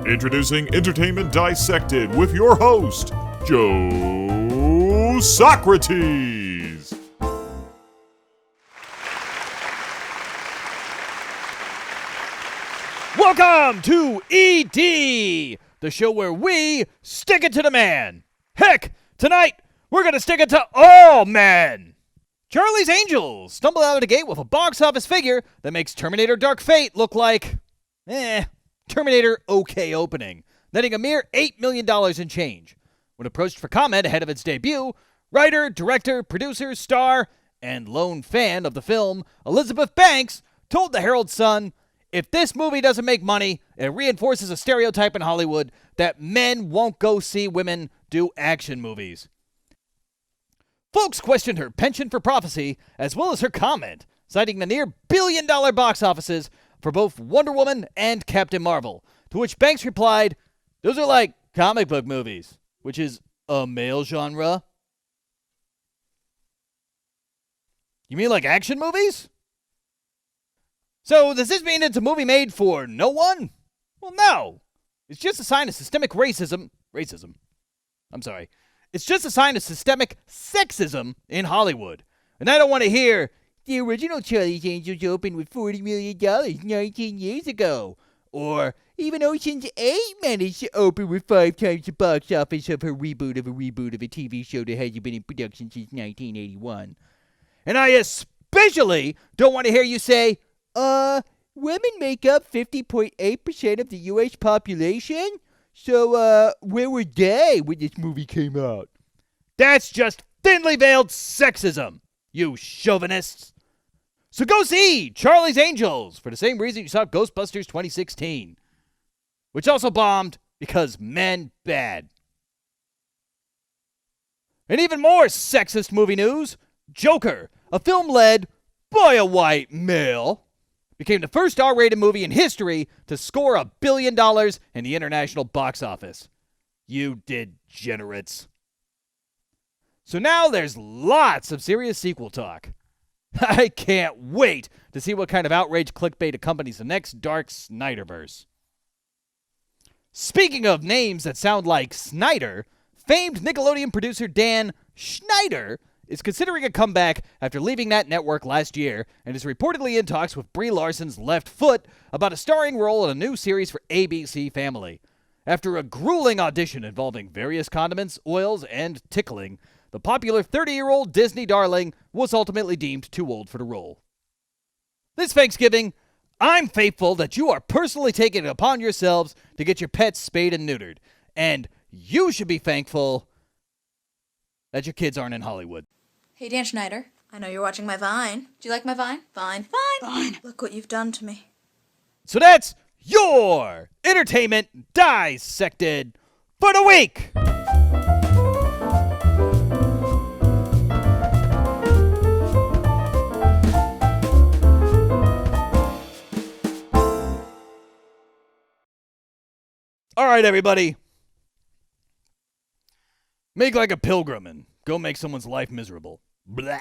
Introducing Entertainment Dissected with your host, Joe Socrates. Welcome to ED, the show where we stick it to the man. Heck, tonight we're going to stick it to all men. Charlie's Angels stumbled out of the gate with a box office figure that makes Terminator Dark Fate look like, Terminator okay opening, netting a mere $8 million in change. When approached for comment ahead of its debut, writer, director, producer, star, and lone fan of the film, Elizabeth Banks, told the Herald Sun, "If this movie doesn't make money, it reinforces a stereotype in Hollywood that men won't go see women do action movies." Folks questioned her penchant for prophecy, as well as her comment, citing the near billion-dollar box offices for both Wonder Woman and Captain Marvel, to which Banks replied, "Those are like comic book movies, which is a male genre." You mean like action movies? So does this mean it's a movie made for no one? Well, no. It's just a sign of systemic racism. It's just a sign of systemic sexism in Hollywood. And I don't want to hear, "The original Charlie's Angels opened with $40 million 19 years ago." Or, "Even Ocean's 8 managed to open with 5 times the box office of her reboot of a TV show that hasn't been in production since 1981. And I especially don't want to hear you say, women make up 50.8% of the U.S. population? So, where were they when this movie came out?" That's just thinly veiled sexism, you chauvinists. So go see Charlie's Angels for the same reason you saw Ghostbusters 2016, which also bombed because men bad. And even more sexist movie news, Joker, a film led by a white male, became the first R-rated movie in history to score $1 billion in the international box office. You degenerates. So now there's lots of serious sequel talk. I can't wait to see what kind of outrage clickbait accompanies the next dark Snyderverse. Speaking of names that sound like Snyder, famed Nickelodeon producer Dan Schneider is considering a comeback after leaving that network last year and is reportedly in talks with Brie Larson's Left Foot about a starring role in a new series for ABC Family. After a grueling audition involving various condiments, oils, and tickling, the popular 30-year-old Disney darling was ultimately deemed too old for the role. This Thanksgiving, I'm faithful that you are personally taking it upon yourselves to get your pets spayed and neutered, and you should be thankful that your kids aren't in Hollywood. Hey, Dan Schneider. I know you're watching my Vine. Do you like my Vine? Vine. Look what you've done to me. So that's your Entertainment Dissected for the week. All right, everybody. Make like a pilgrim and go make someone's life miserable. Blah.